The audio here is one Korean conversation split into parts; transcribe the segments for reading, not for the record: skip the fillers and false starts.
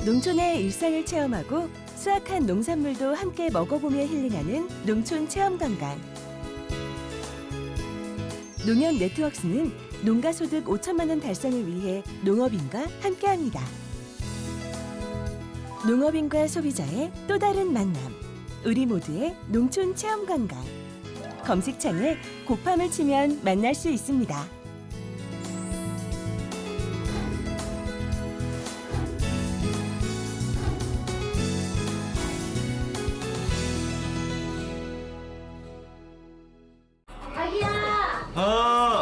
농촌의 일상을 체험하고 수확한 농산물도 함께 먹어보며 힐링하는 농촌 체험관광. 농협 네트워크스는 농가소득 5천만 원 달성을 위해 농업인과 함께합니다. 농업인과 소비자의 또 다른 만남. 우리 모두의 농촌 체험관광. 검색창에 곱함을 치면 만날 수 있습니다.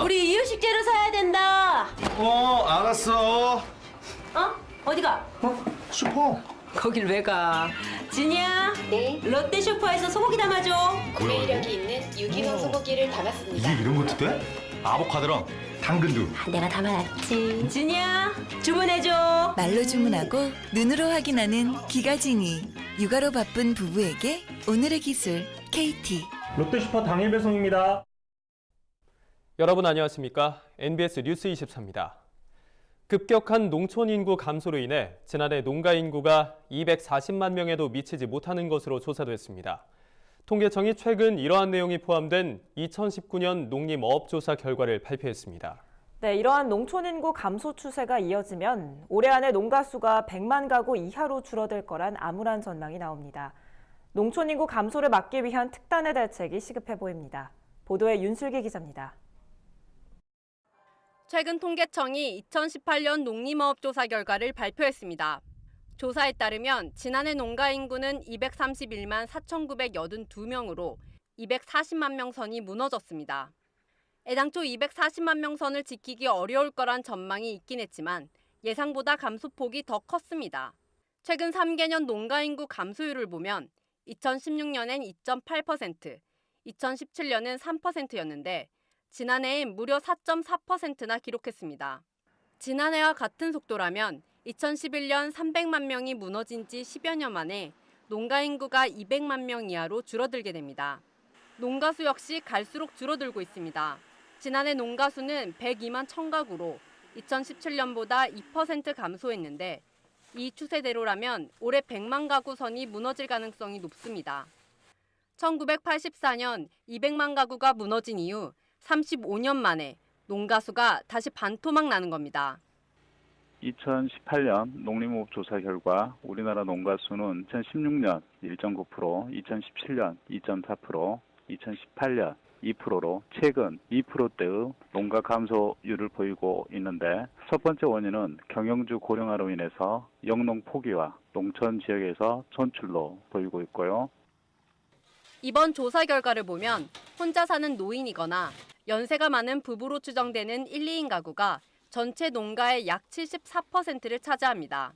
우리 이유식재료 사야 된다. 알았어. 어디가? 슈퍼. 거길 왜 가? 진이야. 네, 롯데 슈퍼에서 소고기 담아줘. 구매 이력이 있는 유기농 소고기를 담았습니다. 이게 이런 것도 돼? 아보카도랑 당근도. 내가 담아놨지. 진이야, 주문해줘. 말로 주문하고 눈으로 확인하는 기가진이. 육아로 바쁜 부부에게 오늘의 기술 KT. 롯데슈퍼 당일 배송입니다. 여러분 안녕하십니까? NBS 뉴스 24입니다. 급격한 농촌 인구 감소로 인해 지난해 농가 인구가 240만 명에도 미치지 못하는 것으로 조사됐습니다. 통계청이 최근 이러한 내용이 포함된 2019년 농림어업조사 결과를 발표했습니다. 네, 이러한 농촌 인구 감소 추세가 이어지면 올해 안에 농가 수가 100만 가구 이하로 줄어들 거란 암울한 전망이 나옵니다. 농촌 인구 감소를 막기 위한 특단의 대책이 시급해 보입니다. 보도에 윤슬기 기자입니다. 최근 통계청이 2018년 농림어업조사 결과를 발표했습니다. 조사에 따르면 지난해 농가 인구는 231만 4,982명으로 240만 명 선이 무너졌습니다. 애당초 240만 명 선을 지키기 어려울 거란 전망이 있긴 했지만 예상보다 감소폭이 더 컸습니다. 최근 3개년 농가 인구 감소율을 보면 2016년엔 2.8%, 2017년은 3%였는데 지난해엔 무려 4.4%나 기록했습니다. 지난해와 같은 속도라면 2011년 300만 명이 무너진 지 10여 년 만에 농가 인구가 200만 명 이하로 줄어들게 됩니다. 농가 수 역시 갈수록 줄어들고 있습니다. 지난해 농가 수는 102만 1000가구로 2017년보다 2% 감소했는데 이 추세대로라면 올해 100만 가구 선이 무너질 가능성이 높습니다. 1984년 200만 가구가 무너진 이후 35년 만에 농가 수가 다시 반토막 나는 겁니다. 2018년 농림어업조사 결과 우리나라 농가 수는 2016년 1.9%, 2017년 2.4%, 2018년 2%로 최근 2%대의 농가 감소율을 보이고 있는데 첫 번째 원인은 경영주 고령화로 인해서 영농 포기와 농촌 지역에서 전출로 보이고 있고요. 이번 조사 결과를 보면 혼자 사는 노인이거나 연세가 많은 부부로 추정되는 1, 2인 가구가 전체 농가의 약 74%를 차지합니다.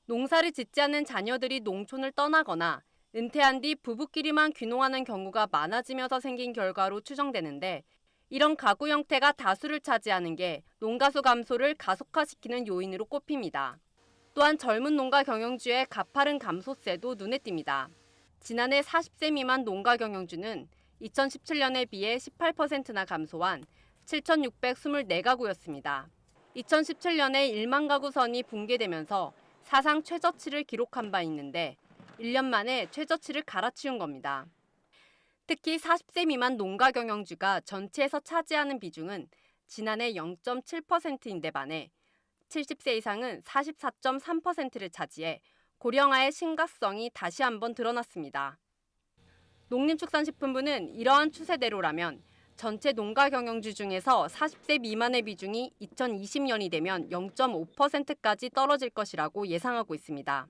농사를 짓지 않는 자녀들이 농촌을 떠나거나 은퇴한 뒤 부부끼리만 귀농하는 경우가 많아지면서 생긴 결과로 추정되는데 이런 가구 형태가 다수를 차지하는 게 농가 수 감소를 가속화시키는 요인으로 꼽힙니다. 또한 젊은 농가 경영주의 가파른 감소세도 눈에 띕니다. 지난해 40세 미만 농가 경영주는 2017년에 비해 18%나 감소한 7,624가구였습니다. 2017년에 1만 가구 선이 붕괴되면서 사상 최저치를 기록한 바 있는데 1년 만에 최저치를 갈아치운 겁니다. 특히 40세 미만 농가 경영주가 전체에서 차지하는 비중은 지난해 0.7%인데 반해 70세 이상은 44.3%를 차지해 고령화의 심각성이 다시 한번 드러났습니다. 농림축산식품부는 이러한 추세대로라면 전체 농가 경영주 중에서 40세 미만의 비중이 2020년이 되면 0.5%까지 떨어질 것이라고 예상하고 있습니다.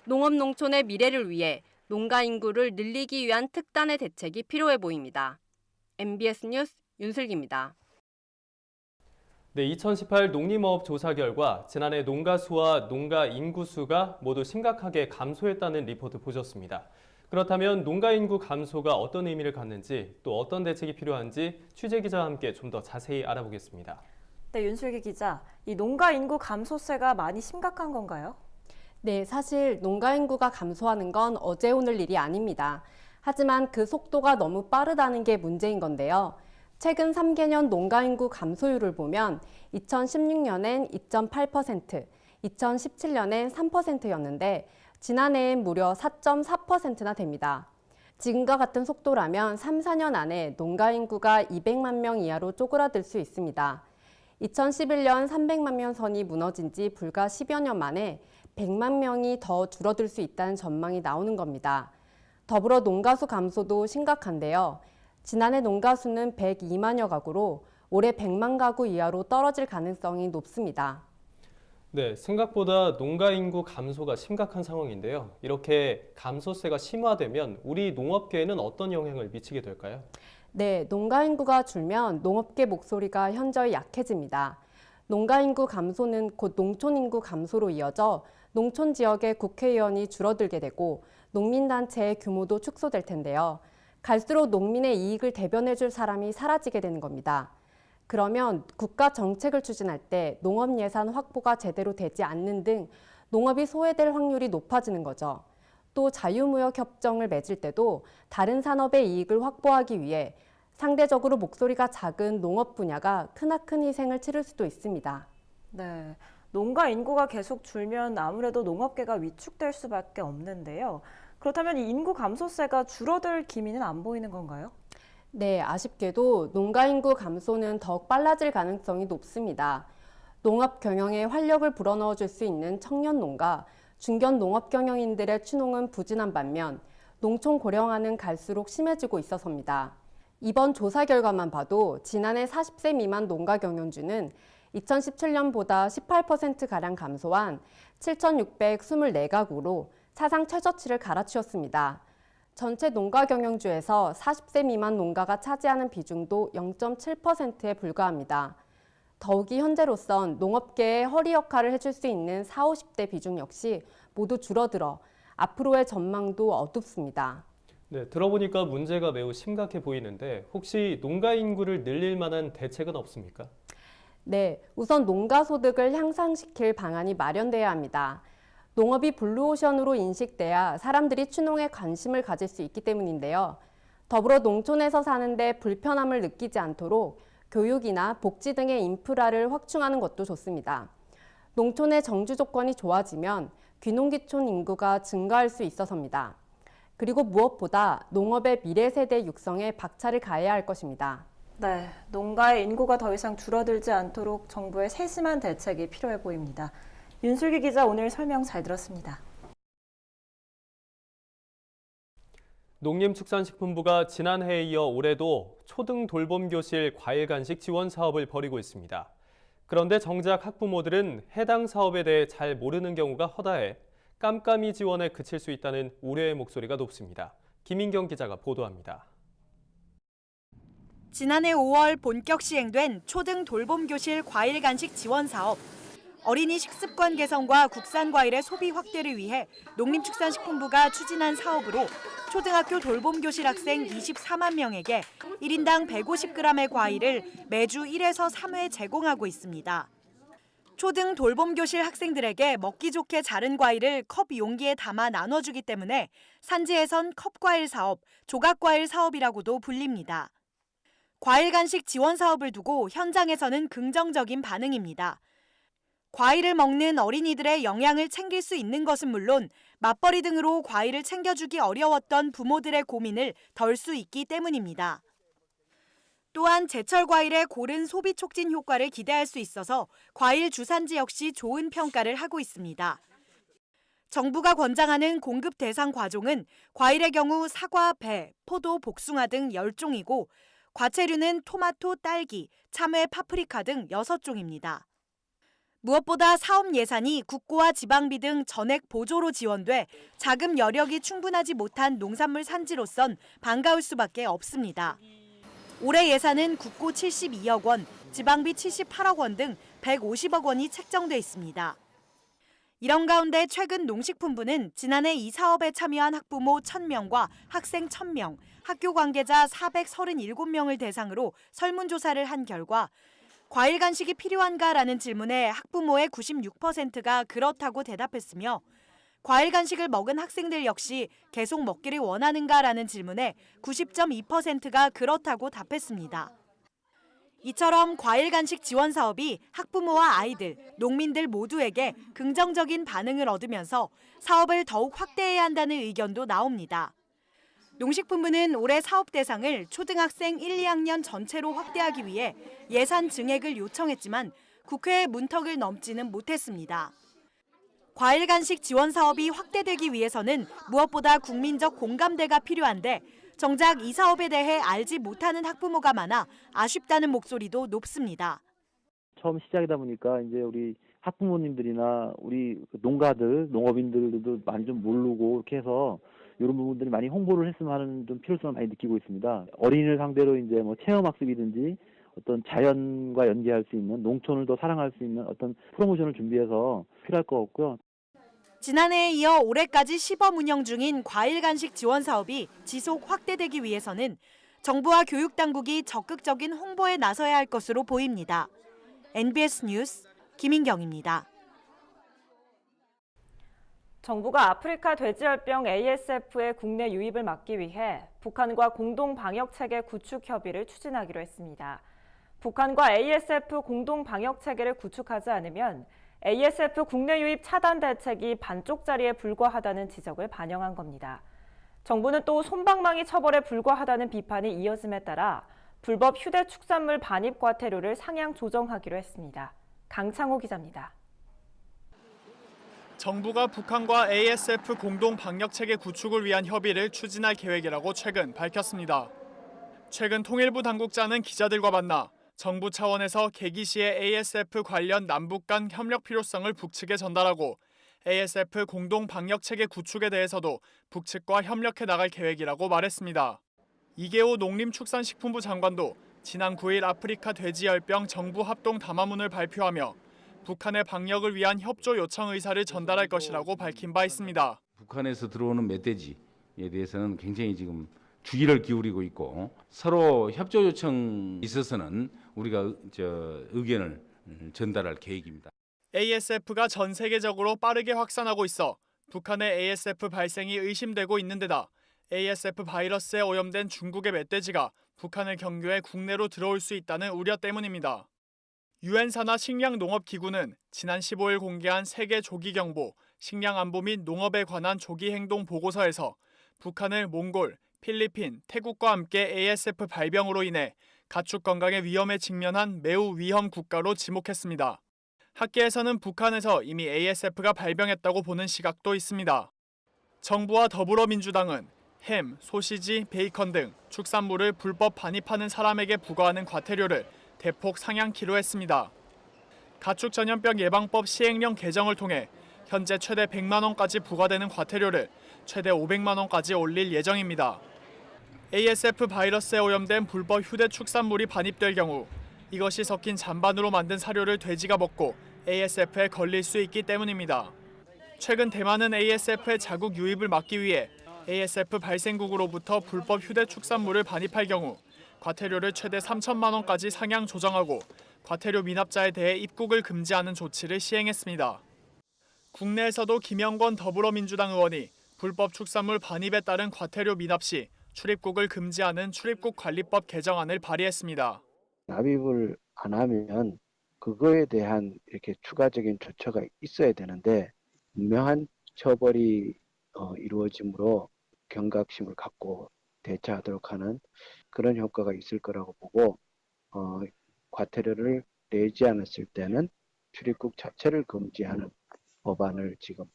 농업 농촌의 미래를 위해 농가 인구를 늘리기 위한 특단의 대책이 필요해 보입니다. MBS 뉴스 윤슬기입니다. 네, 2018 농림어업 조사 결과 지난해 농가 수와 농가 인구 수가 모두 심각하게 감소했다는 리포트 보셨습니다. 그렇다면 농가 인구 감소가 어떤 의미를 갖는지 또 어떤 대책이 필요한지 취재 기자와 함께 좀 더 자세히 알아보겠습니다. 네, 윤슬기 기자. 이 농가 인구 감소세가 많이 심각한 건가요? 네, 사실 농가 인구가 감소하는 건 어제 오늘 일이 아닙니다. 하지만 그 속도가 너무 빠르다는 게 문제인 건데요. 최근 3개년 농가 인구 감소율을 보면 2016년엔 2.8%, 2017년엔 3%였는데 지난해엔 무려 4.4%나 됩니다. 지금과 같은 속도라면 3, 4년 안에 농가 인구가 200만 명 이하로 쪼그라들 수 있습니다. 2011년 300만 명 선이 무너진 지 불과 10여 년 만에 100만 명이 더 줄어들 수 있다는 전망이 나오는 겁니다. 더불어 농가수 감소도 심각한데요. 지난해 농가수는 102만여 가구로 올해 100만 가구 이하로 떨어질 가능성이 높습니다. 네, 생각보다 농가 인구 감소가 심각한 상황인데요. 이렇게 감소세가 심화되면 우리 농업계에는 어떤 영향을 미치게 될까요? 네, 농가 인구가 줄면 농업계 목소리가 현저히 약해집니다. 농가 인구 감소는 곧 농촌 인구 감소로 이어져 농촌 지역의 국회의원이 줄어들게 되고 농민단체의 규모도 축소될 텐데요. 갈수록 농민의 이익을 대변해줄 사람이 사라지게 되는 겁니다. 그러면 국가 정책을 추진할 때 농업 예산 확보가 제대로 되지 않는 등 농업이 소외될 확률이 높아지는 거죠. 또 자유무역 협정을 맺을 때도 다른 산업의 이익을 확보하기 위해 상대적으로 목소리가 작은 농업 분야가 크나큰 희생을 치를 수도 있습니다. 네, 농가 인구가 계속 줄면 아무래도 농업계가 위축될 수밖에 없는데요. 그렇다면 이 인구 감소세가 줄어들 기미는 안 보이는 건가요? 네, 아쉽게도 농가 인구 감소는 더욱 빨라질 가능성이 높습니다. 농업 경영에 활력을 불어넣어 줄 수 있는 청년 농가, 중견 농업 경영인들의 추농은 부진한 반면 농촌 고령화는 갈수록 심해지고 있어서입니다. 이번 조사 결과만 봐도 지난해 40세 미만 농가 경영주는 2017년보다 18%가량 감소한 7,624가구로 사상 최저치를 갈아치웠습니다. 전체 농가 경영주에서 40세 미만 농가가 차지하는 비중도 0.7%에 불과합니다. 더욱이 현재로선 농업계의 허리 역할을 해줄 수 있는 40, 50대 비중 역시 모두 줄어들어 앞으로의 전망도 어둡습니다. 네, 들어보니까 문제가 매우 심각해 보이는데 혹시 농가 인구를 늘릴 만한 대책은 없습니까? 네, 우선 농가 소득을 향상시킬 방안이 마련돼야 합니다. 농업이 블루오션으로 인식돼야 사람들이 추농에 관심을 가질 수 있기 때문인데요. 더불어 농촌에서 사는데 불편함을 느끼지 않도록 교육이나 복지 등의 인프라를 확충하는 것도 좋습니다. 농촌의 정주 조건이 좋아지면 귀농귀촌 인구가 증가할 수 있어서입니다. 그리고 무엇보다 농업의 미래 세대 육성에 박차를 가해야 할 것입니다. 네, 농가의 인구가 더 이상 줄어들지 않도록 정부의 세심한 대책이 필요해 보입니다. 윤슬기 기자 오늘 설명 잘 들었습니다. 농림축산식품부가 지난해에 이어 올해도 초등 돌봄교실 과일간식 지원 사업을 벌이고 있습니다. 그런데 정작 학부모들은 해당 사업에 대해 잘 모르는 경우가 허다해 깜깜이 지원에 그칠 수 있다는 우려의 목소리가 높습니다. 김인경 기자가 보도합니다. 지난해 5월 본격 시행된 초등 돌봄교실 과일간식 지원 사업. 어린이 식습관 개선과 국산 과일의 소비 확대를 위해 농림축산식품부가 추진한 사업으로 초등학교 돌봄교실 학생 24만 명에게 1인당 150g의 과일을 매주 1에서 3회 제공하고 있습니다. 초등 돌봄교실 학생들에게 먹기 좋게 자른 과일을 컵 용기에 담아 나눠주기 때문에 산지에선 컵과일 사업, 조각과일 사업이라고도 불립니다. 과일 간식 지원 사업을 두고 현장에서는 긍정적인 반응입니다. 과일을 먹는 어린이들의 영양을 챙길 수 있는 것은 물론 맞벌이 등으로 과일을 챙겨주기 어려웠던 부모들의 고민을 덜 수 있기 때문입니다. 또한 제철 과일의 고른 소비 촉진 효과를 기대할 수 있어서 과일 주산지 역시 좋은 평가를 하고 있습니다. 정부가 권장하는 공급 대상 과종은 과일의 경우 사과, 배, 포도, 복숭아 등 10종이고 과채류는 토마토, 딸기, 참외, 파프리카 등 6종입니다. 무엇보다 사업 예산이 국고와 지방비 등 전액 보조로 지원돼 자금 여력이 충분하지 못한 농산물 산지로선 반가울 수밖에 없습니다. 올해 예산은 국고 72억 원, 지방비 78억 원 등 150억 원이 책정돼 있습니다. 이런 가운데 최근 농식품부는 지난해 이 사업에 참여한 학부모 1,000명과 학생 1,000명, 학교 관계자 437명을 대상으로 설문조사를 한 결과 과일 간식이 필요한가라는 질문에 학부모의 96%가 그렇다고 대답했으며 과일 간식을 먹은 학생들 역시 계속 먹기를 원하는가라는 질문에 90.2%가 그렇다고 답했습니다. 이처럼 과일 간식 지원 사업이 학부모와 아이들, 농민들 모두에게 긍정적인 반응을 얻으면서 사업을 더욱 확대해야 한다는 의견도 나옵니다. 농식품부는 올해 사업 대상을 초등학생 1, 2학년 전체로 확대하기 위해 예산 증액을 요청했지만 국회의 문턱을 넘지는 못했습니다. 과일 간식 지원 사업이 확대되기 위해서는 무엇보다 국민적 공감대가 필요한데 정작 이 사업에 대해 알지 못하는 학부모가 많아 아쉽다는 목소리도 높습니다. 처음 시작이다 보니까 이제 우리 학부모님들이나 우리 농가들, 농업인들도 많이 좀 모르고 이렇게 해서 이런 부분들이 많이 홍보를 했으면 하는 좀 필요성을 많이 느끼고 있습니다. 어린이를 상대로 이제 뭐 체험학습이든지 어떤 자연과 연계할 수 있는 농촌을 더 사랑할 수 있는 어떤 프로모션을 준비해서 필요할 것 같고요. 지난해에 이어 올해까지 시범 운영 중인 과일 간식 지원 사업이 지속 확대되기 위해서는 정부와 교육당국이 적극적인 홍보에 나서야 할 것으로 보입니다. NBS 뉴스 김인경입니다. 정부가 아프리카 돼지열병 ASF의 국내 유입을 막기 위해 북한과 공동 방역 체계 구축 협의를 추진하기로 했습니다. 북한과 ASF 공동 방역 체계를 구축하지 않으면 ASF 국내 유입 차단 대책이 반쪽짜리에 불과하다는 지적을 반영한 겁니다. 정부는 또 솜방망이 처벌에 불과하다는 비판이 이어짐에 따라 불법 휴대축산물 반입 과태료를 상향 조정하기로 했습니다. 강창호 기자입니다. 정부가 북한과 ASF 공동 방역체계 구축을 위한 협의를 추진할 계획이라고 최근 밝혔습니다. 최근 통일부 당국자는 기자들과 만나 정부 차원에서 개기 시에 ASF 관련 남북 간 협력 필요성을 북측에 전달하고 ASF 공동 방역체계 구축에 대해서도 북측과 협력해 나갈 계획이라고 말했습니다. 이계호 농림축산식품부 장관도 지난 9일 아프리카 돼지열병 정부 합동 담화문을 발표하며 북한의 방역을 위한 협조 요청 의사를 전달할 것이라고 밝힌 바 있습니다. 북한에서 들어오는 멧돼지에 대해서는 굉장히 지금 주의를 기울이고 있고 서로 협조 요청 있어서는 우리가 의견을 전달할 계획입니다. ASF가 전 세계적으로 빠르게 확산하고 있어 북한의 ASF 발생이 의심되고 있는 데다 ASF 바이러스에 오염된 중국의 멧돼지가 북한을 경유해 국내로 들어올 수 있다는 우려 때문입니다. 유엔 산하 식량농업기구는 지난 15일 공개한 세계 조기경보, 식량안보 및 농업에 관한 조기행동 보고서에서 북한을 몽골, 필리핀, 태국과 함께 ASF 발병으로 인해 가축 건강의 위험에 직면한 매우 위험 국가로 지목했습니다. 학계에서는 북한에서 이미 ASF가 발병했다고 보는 시각도 있습니다. 정부와 더불어민주당은 햄, 소시지, 베이컨 등 축산물을 불법 반입하는 사람에게 부과하는 과태료를 대폭 상향키로 했습니다. 가축 전염병 예방법 시행령 개정을 통해 현재 최대 100만 원까지 부과되는 과태료를 최대 500만 원까지 올릴 예정입니다. ASF 바이러스에 오염된 불법 휴대 축산물이 반입될 경우 이것이 섞인 잔반으로 만든 사료를 돼지가 먹고 ASF에 걸릴 수 있기 때문입니다. 최근 대만은 ASF의 자국 유입을 막기 위해 ASF 발생국으로부터 불법 휴대 축산물을 반입할 경우 과태료를 최대 3천만 원까지 상향 조정하고 과태료 미납자에 대해 입국을 금지하는 조치를 시행했습니다. 국내에서도 김영권 더불어민주당 의원이 불법 축산물 반입에 따른 과태료 미납 시 출입국을 금지하는 출입국 관리법 개정안을 발의했습니다. 납입을 안 하면 그거에 대한 이렇게 추가적인 조처가 있어야 되는데 분명한 처벌이 이루어지므로 경각심을 갖고 대처하도록 하는 그런 효과가 있을 거라고 보고 과태료를 내지 않았을 때는 출입국 자체를 금지하는 법안을 지금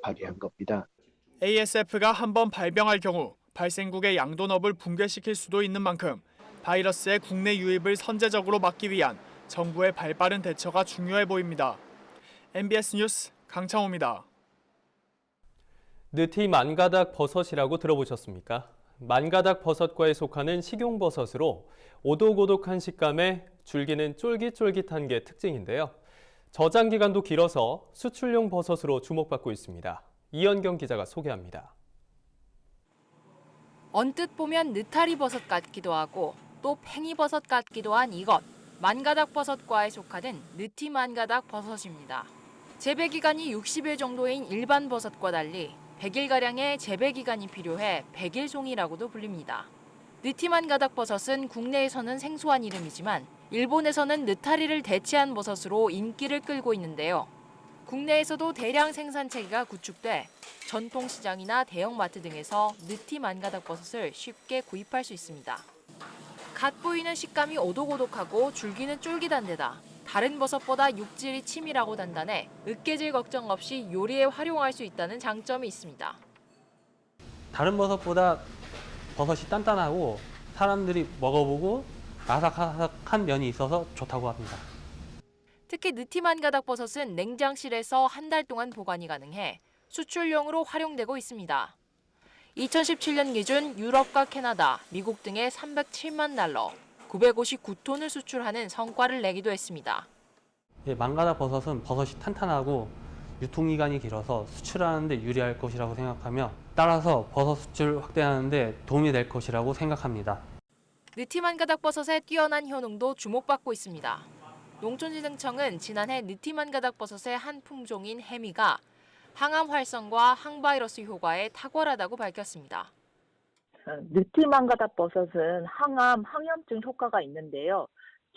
발의한 겁니다. ASF가 한번 발병할 경우 발생국의 양돈업을 붕괴시킬 수도 있는 만큼 바이러스의 국내 유입을 선제적으로 막기 위한 정부의 발빠른 대처가 중요해 보입니다. MBS 뉴스 강창호입니다. 느티 만가닥 버섯이라고 들어보셨습니까? 만가닥 버섯과에 속하는 식용버섯으로 오독오독한 식감에 줄기는 쫄깃쫄깃한 게 특징인데요. 저장 기간도 길어서 수출용 버섯으로 주목받고 있습니다. 이현경 기자가 소개합니다. 언뜻 보면 느타리 버섯 같기도 하고 또 팽이버섯 같기도 한 이것. 만가닥 버섯과에 속하는 느티 만가닥 버섯입니다. 재배 기간이 60일 정도인 일반 버섯과 달리 100일가량의 재배 기간이 필요해 백일송이라고도 불립니다. 느티 만가닥 버섯은 국내에서는 생소한 이름이지만 일본에서는 느타리를 대체한 버섯으로 인기를 끌고 있는데요. 국내에서도 대량 생산 체계가 구축돼 전통시장이나 대형마트 등에서 느티 만가닥 버섯을 쉽게 구입할 수 있습니다. 갓 보이는 식감이 오독오독하고 줄기는 쫄깃한 데다 다른 버섯보다 육질이 치밀하고 단단해 으깨질 걱정 없이 요리에 활용할 수 있다는 장점이 있습니다. 다른 버섯보다 버섯이 단단하고 사람들이 먹어보고 아삭아삭한 면이 있어서 좋다고 합니다. 특히 느티만가닥 버섯은 냉장실에서 한 달 동안 보관이 가능해 수출용으로 활용되고 있습니다. 2017년 기준 유럽과 캐나다, 미국 등에 307만 달러, 959톤을 수출하는 성과를 내기도 했습니다. 만가닥 버섯은 버섯이 탄탄하고 유통기간이 길어서 수출하는 데 유리할 것이라고 생각하며 따라서 버섯 수출 확대하는 데 도움이 될 것이라고 생각합니다. 느티만가닥 버섯의 뛰어난 효능도 주목받고 있습니다. 농촌진흥청은 지난해 느티만가닥 버섯의 한 품종인 해미가 항암 활성과 항바이러스 효과에 탁월하다고 밝혔습니다. 느티만가닥 버섯은 항암, 항염증 효과가 있는데요.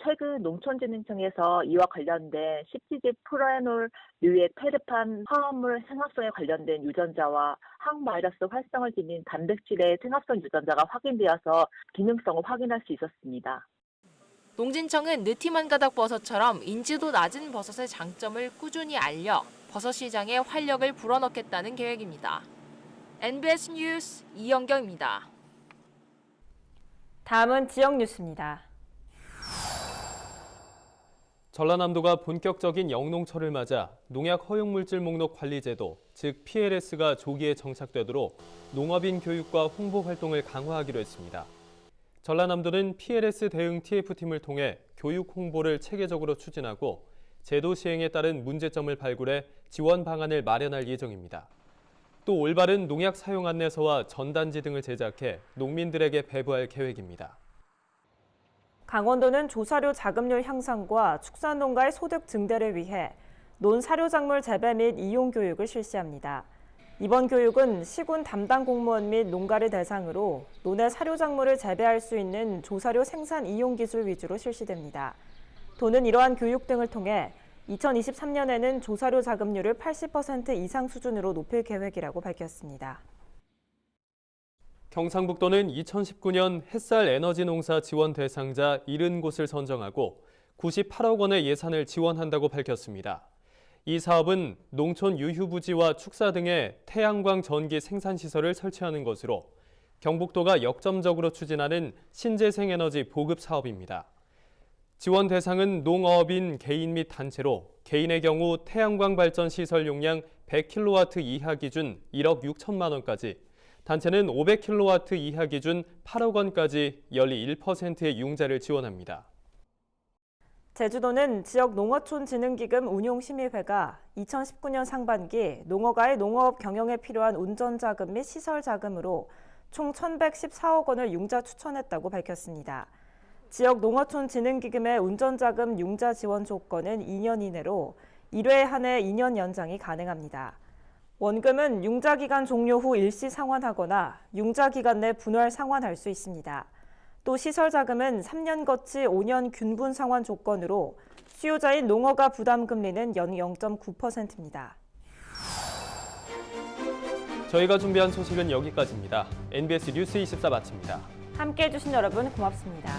최근 농촌진흥청에서 이와 관련된 십지지 프로에놀류의 테르판 화합물 생합성에 관련된 유전자와 항바이러스 활성을 지닌 단백질의 생합성 유전자가 확인되어서 기능성을 확인할 수 있었습니다. 농진청은 느티만가닥 버섯처럼 인지도 낮은 버섯의 장점을 꾸준히 알려 버섯 시장에 활력을 불어넣겠다는 계획입니다. NBS 뉴스 이영경입니다. 다음은 지역 뉴스입니다. 전라남도가 본격적인 영농철을 맞아 농약 허용물질 목록 관리 제도, 즉 PLS가 조기에 정착되도록 농업인 교육과 홍보 활동을 강화하기로 했습니다. 전라남도는 PLS 대응 TF팀을 통해 교육 홍보를 체계적으로 추진하고 제도 시행에 따른 문제점을 발굴해 지원 방안을 마련할 예정입니다. 또 올바른 농약 사용 안내서와 전단지 등을 제작해 농민들에게 배부할 계획입니다. 강원도는 조사료 자급률 향상과 축산농가의 소득 증대를 위해 논사료작물 재배 및 이용 교육을 실시합니다. 이번 교육은 시군 담당 공무원 및 농가를 대상으로 논의 사료작물을 재배할 수 있는 조사료 생산 이용 기술 위주로 실시됩니다. 도는 이러한 교육 등을 통해 2023년에는 조사료 자급률을 80% 이상 수준으로 높일 계획이라고 밝혔습니다. 경상북도는 2019년 햇살 에너지 농사 지원 대상자 70곳을 선정하고 98억 원의 예산을 지원한다고 밝혔습니다. 이 사업은 농촌 유휴부지와 축사 등의 태양광 전기 생산시설을 설치하는 것으로 경북도가 역점적으로 추진하는 신재생에너지 보급 사업입니다. 지원 대상은 농어업인 개인 및 단체로 개인의 경우 태양광 발전 시설 용량 100kW 이하 기준 1억 6천만 원까지, 단체는 500kW 이하 기준 8억 원까지 연리 1%의 융자를 지원합니다. 제주도는 지역농어촌진흥기금 운용심의회가 2019년 상반기 농어가의 농어업 경영에 필요한 운전자금 및 시설자금으로 총 1,114억 원을 융자 추천했다고 밝혔습니다. 지역농어촌진흥기금의 운전자금 융자 지원 조건은 2년 이내로 1회 한해 2년 연장이 가능합니다. 원금은 융자기간 종료 후 일시 상환하거나 융자기간 내 분할 상환할 수 있습니다. 또 시설자금은 3년 거치 5년 균분 상환 조건으로 수요자인 농어가 부담 금리는 연 0.9%입니다. 저희가 준비한 소식은 여기까지입니다. NBS 뉴스 24 마칩니다. 함께해 주신 여러분 고맙습니다.